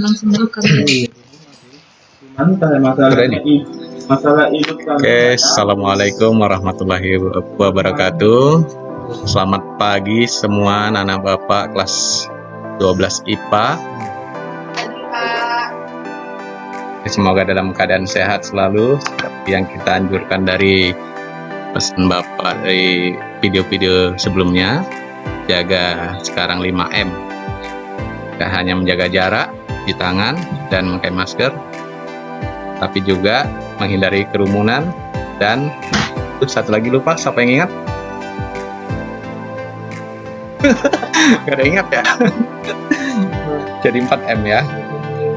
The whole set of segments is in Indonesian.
langsung rekam. Masalah itu kan. Oke, assalamualaikum warahmatullahi wabarakatuh. Selamat pagi semua anak bapak kelas 12 IPA. Semoga dalam keadaan sehat selalu. Seperti yang kita anjurkan dari pesan bapak dari video-video sebelumnya, jaga sekarang 5M. Tidak hanya menjaga jarak di tangan dan memakai masker, tapi juga menghindari kerumunan. Dan satu lagi lupa, siapa yang ingat? Gak ada ingat ya. Jadi 4M ya.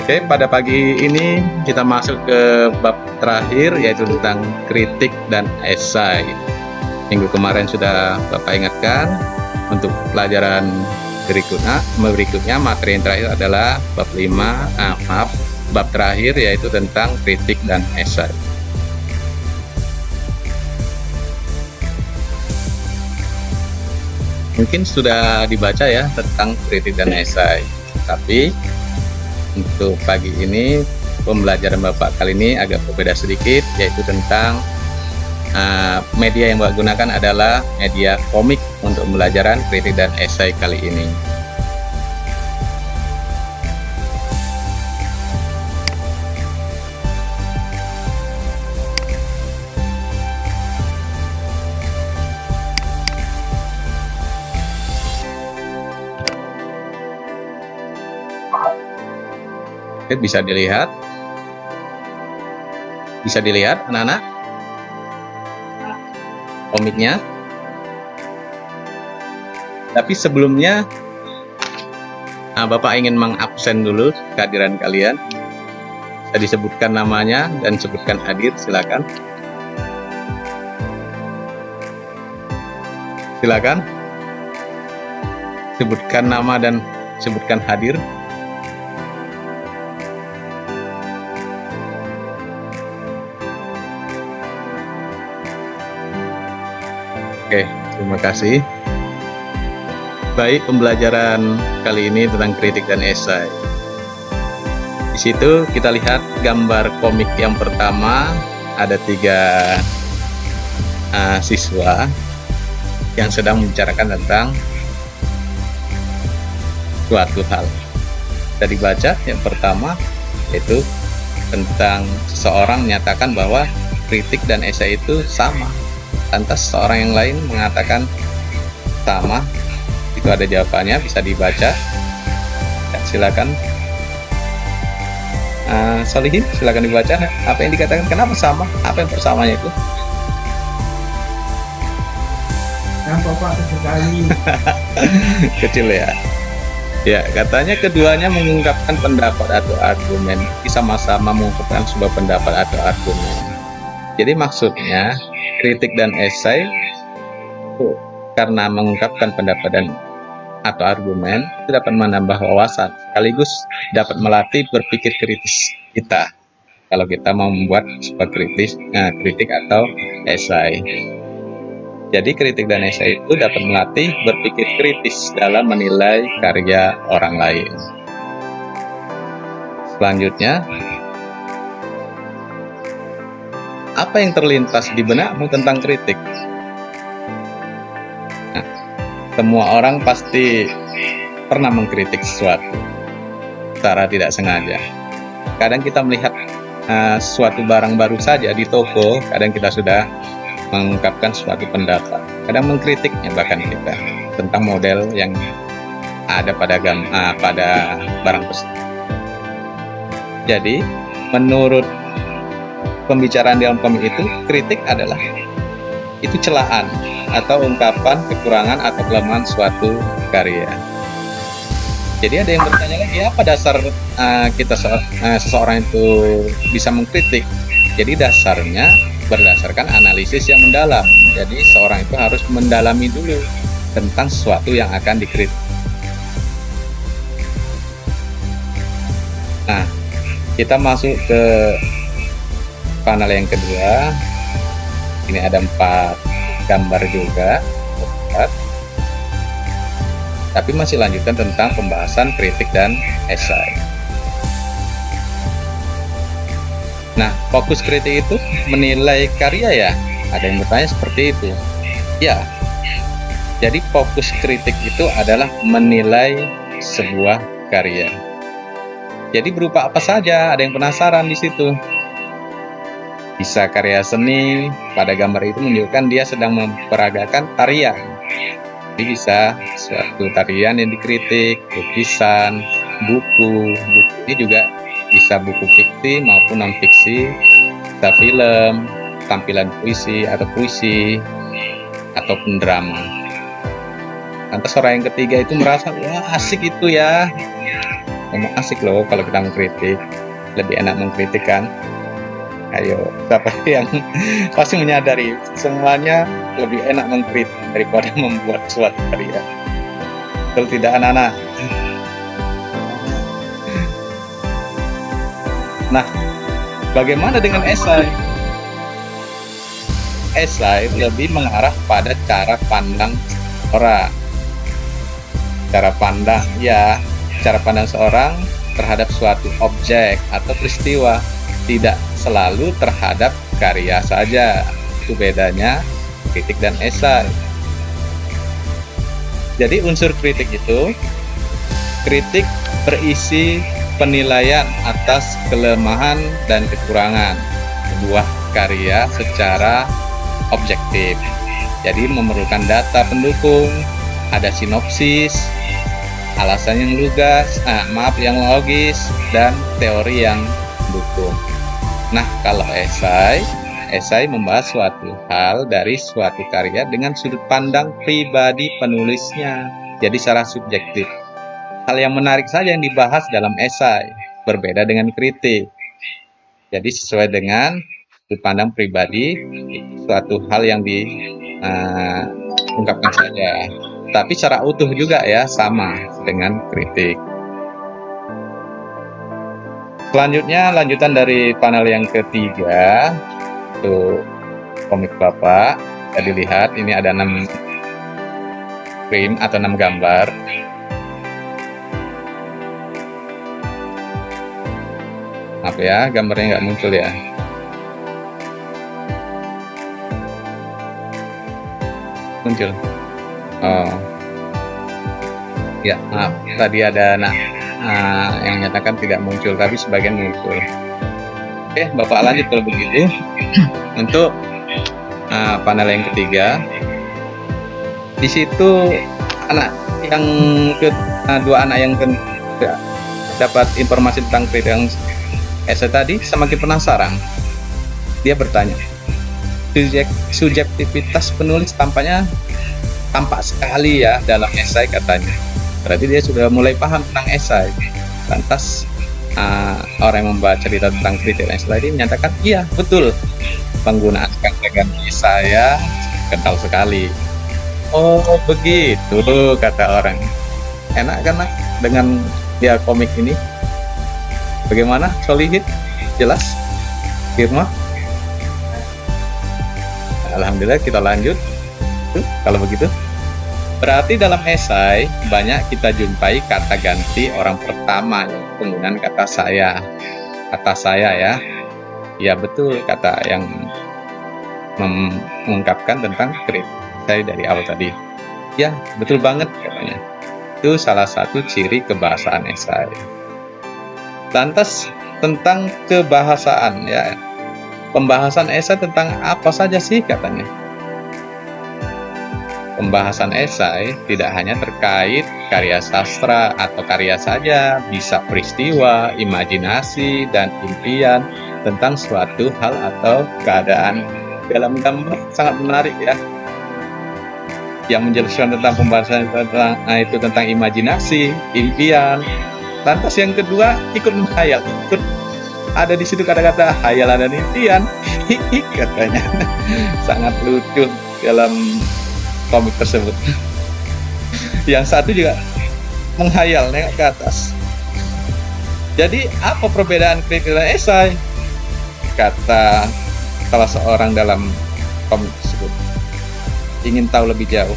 Oke, pada pagi ini kita masuk ke bab terakhir, yaitu tentang kritik dan esai. Minggu kemarin sudah Bapak ingatkan. Untuk pelajaran berikutnya materi yang terakhir adalah bab 5, bab terakhir, yaitu tentang kritik dan esai. Mungkin sudah dibaca ya tentang kritik dan esai, tapi untuk pagi ini pembelajaran Bapak kali ini agak berbeda sedikit, yaitu tentang media yang Bapak gunakan adalah media komik untuk pembelajaran kritik dan esai kali ini. Oke, bisa dilihat anak-anak komiknya. Tapi sebelumnya Bapak ingin mengabsen dulu kehadiran kalian. Bisa disebutkan namanya dan sebutkan hadir, silakan. Silakan sebutkan nama dan sebutkan hadir. Oke, terima kasih. Baik, pembelajaran kali ini tentang kritik dan esai. Di situ kita lihat gambar komik yang pertama, ada 3 siswa yang sedang membicarakan tentang suatu hal. Kita dibaca yang pertama, yaitu tentang seseorang menyatakan bahwa kritik dan esai itu sama. Lantas seorang yang lain mengatakan sama. Itu ada jawabannya, bisa dibaca. Ya, silakan. Solihin, silakan dibaca. Apa yang dikatakan? Kenapa sama? Apa yang persamanya itu? Kenapa Pak sekali? Kecil ya. Ya, katanya keduanya mengungkapkan pendapat atau argumen. Sama-sama mengungkapkan sebuah pendapat atau argumen. Jadi maksudnya kritik dan esai karena mengungkapkan pendapat dan atau argumen itu dapat menambah wawasan, sekaligus dapat melatih berpikir kritis kita kalau kita mau membuat sebuah kritik atau esai. Jadi kritik dan esai itu dapat melatih berpikir kritis dalam menilai karya orang lain. Selanjutnya, apa yang terlintas di benakmu tentang kritik? Nah, semua orang pasti pernah mengkritik sesuatu secara tidak sengaja. Kadang kita melihat suatu barang baru saja di toko, kadang kita sudah mengungkapkan suatu pendapat. Kadang mengkritiknya bahkan kita tentang model yang ada pada barang tersebut. Jadi, menurut pembicaraan dalam komik itu, kritik adalah itu celaan atau ungkapan kekurangan atau kelemahan suatu karya. Jadi ada yang bertanya lagi, apa dasar seseorang itu bisa mengkritik? Jadi dasarnya berdasarkan analisis yang mendalam. Jadi seorang itu harus mendalami dulu tentang sesuatu yang akan dikritik. Nah, kita masuk ke panel yang kedua. Ini ada 4 gambar juga, 4. Tapi masih lanjutkan tentang pembahasan kritik dan esai. Nah, fokus kritik itu menilai karya ya? Ada yang bertanya seperti itu. Ya, jadi fokus kritik itu adalah menilai sebuah karya. Jadi berupa apa saja? Ada yang penasaran di situ. Bisa karya seni, pada gambar itu menunjukkan dia sedang memperagakan tarian. Jadi bisa suatu tarian yang dikritik, lukisan, buku ini juga bisa buku fiksi maupun non fiksi, bisa film, tampilan puisi ataupun drama. Lantas orang yang ketiga itu merasa, wah asik itu ya, emang asik loh kalau kita mengkritik, lebih enak mengkritik kan. Ayo, siapa yang pasti menyadari semuanya lebih enak mengkritik daripada membuat suatu karya. Betul tidak anak-anak? Nah, bagaimana dengan esai? Esai lebih mengarah pada cara pandang orang. Cara pandang seorang terhadap suatu objek atau peristiwa, tidak selalu terhadap karya saja. Itu bedanya kritik dan esai. Jadi unsur kritik itu, kritik berisi penilaian atas kelemahan dan kekurangan sebuah karya secara objektif. Jadi memerlukan data pendukung, ada sinopsis, alasan yang yang logis, dan teori yang mendukung. Nah, kalau esai membahas suatu hal dari suatu karya dengan sudut pandang pribadi penulisnya, jadi secara subjektif. Hal yang menarik saja yang dibahas dalam esai, berbeda dengan kritik. Jadi sesuai dengan sudut pandang pribadi, suatu hal yang diungkapkan saja. Tapi secara utuh juga ya, sama dengan kritik. Selanjutnya, lanjutan dari panel yang ketiga, untuk komik Bapak. Bisa dilihat, ini ada 6 frame atau 6 gambar. Maaf ya, gambarnya nggak muncul ya. Muncul. Oh. Ya, maaf. Tadi ada yang menyatakan tidak muncul, tapi sebagian muncul. Oke, Bapak lanjut kalau begitu. Untuk panel yang ketiga, di situ dua anak yang dapat informasi tentang kritik yang esai tadi semakin penasaran. Dia bertanya, subjektivitas penulis tampak sekali ya dalam esai katanya. Berarti dia sudah mulai paham tentang esai. Lantas orang yang membaca cerita tentang kritik dan esai ini menyatakan, iya betul, penggunaan kata ganti saya kental sekali. Oh begitu, kata orang. Enak kan dengan dia komik ini? Bagaimana? Solihid? Jelas? Firma? Alhamdulillah, kita lanjut. Kalau begitu, berarti dalam esai banyak kita jumpai kata ganti orang pertama, penggunaan kata saya. Kata saya ya. Ya betul, kata yang mengungkapkan tentang kritik saya dari awal tadi. Ya, betul banget katanya. Itu salah satu ciri kebahasaan esai. Lantas tentang kebahasaan ya. Pembahasan esai tentang apa saja sih katanya? Pembahasan esai tidak hanya terkait karya sastra atau karya saja, bisa peristiwa, imajinasi, dan impian tentang suatu hal atau keadaan. Dalam gambar sangat menarik ya, yang menjelaskan tentang pembahasan tentang imajinasi, impian. Lantas yang kedua, ikut menghayal, ikut ada di situ kata-kata hayalan dan impian, katanya. Sangat lucu dalam komik tersebut. Yang satu juga menghayal, nengok ke atas. Jadi apa perbedaan kritik dan esai? Kata salah seorang dalam komik tersebut. Ingin tahu lebih jauh.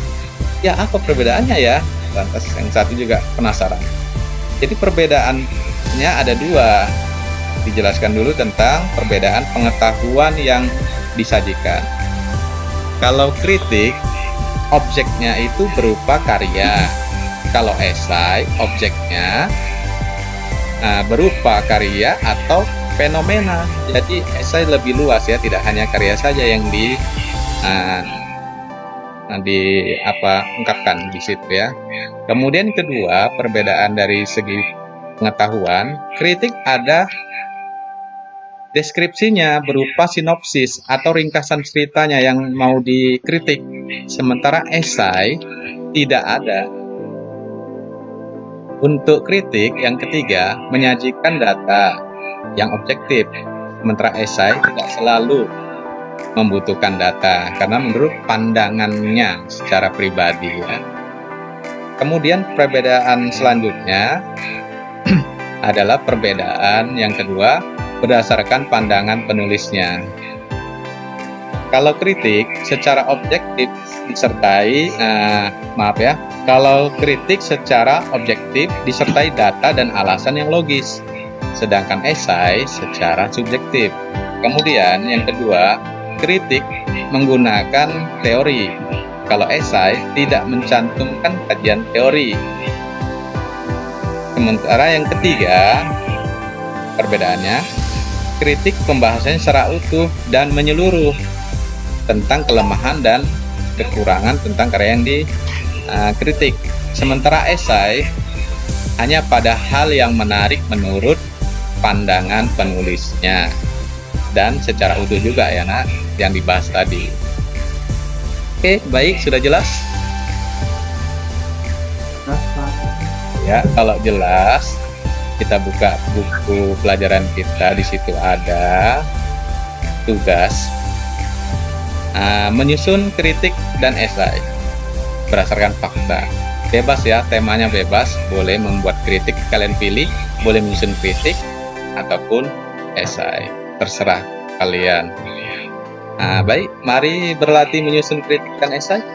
Ya apa perbedaannya ya? Lantas yang satu juga penasaran. Jadi perbedaannya ada dua. dijelaskan dulu tentang perbedaan pengetahuan yang disajikan. Kalau kritik, objeknya itu berupa karya. Kalau esai, objeknya berupa karya atau fenomena. Jadi esai lebih luas ya, tidak hanya karya saja yang ungkapkan di situ ya. Kemudian kedua, perbedaan dari segi pengetahuan, kritik ada deskripsinya berupa sinopsis atau ringkasan ceritanya yang mau dikritik. Sementara esai tidak ada. Untuk kritik yang ketiga, menyajikan data yang objektif. Sementara esai tidak selalu membutuhkan data karena menurut pandangannya secara pribadi ya. Kemudian perbedaan selanjutnya adalah perbedaan yang kedua berdasarkan pandangan penulisnya. Kalau kritik secara objektif disertai kalau kritik secara objektif disertai data dan alasan yang logis, sedangkan esai secara subjektif. Kemudian yang kedua, kritik menggunakan teori. Kalau esai tidak mencantumkan kajian teori. Sementara yang ketiga, perbedaannya, kritik pembahasannya secara utuh dan menyeluruh tentang kelemahan dan kekurangan tentang karya yang dikritik. Sementara esai hanya pada hal yang menarik menurut pandangan penulisnya dan secara utuh juga ya yang dibahas tadi. Oke, baik, sudah jelas? Ya, kalau jelas kita buka buku pelajaran kita, di situ ada tugas menyusun kritik dan esai berdasarkan fakta. Bebas ya, temanya bebas, boleh membuat kritik kalian pilih, boleh menyusun kritik ataupun esai, terserah kalian. Baik, mari berlatih menyusun kritik dan esai.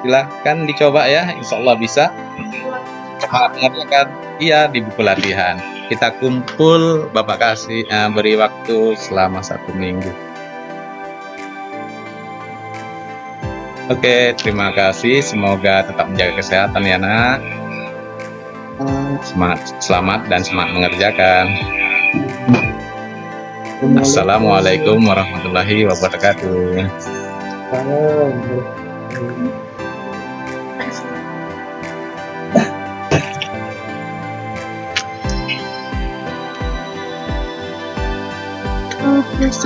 Silahkan dicoba ya, insya Allah bisa. Mengerjakan iya di buku latihan. Kita kumpul, Bapak kasih beri waktu selama 1 minggu. Oke, terima kasih. Semoga tetap menjaga kesehatan ya nak. Selamat dan semangat mengerjakan. Assalamualaikum warahmatullahi wabarakatuh. Oh, yes,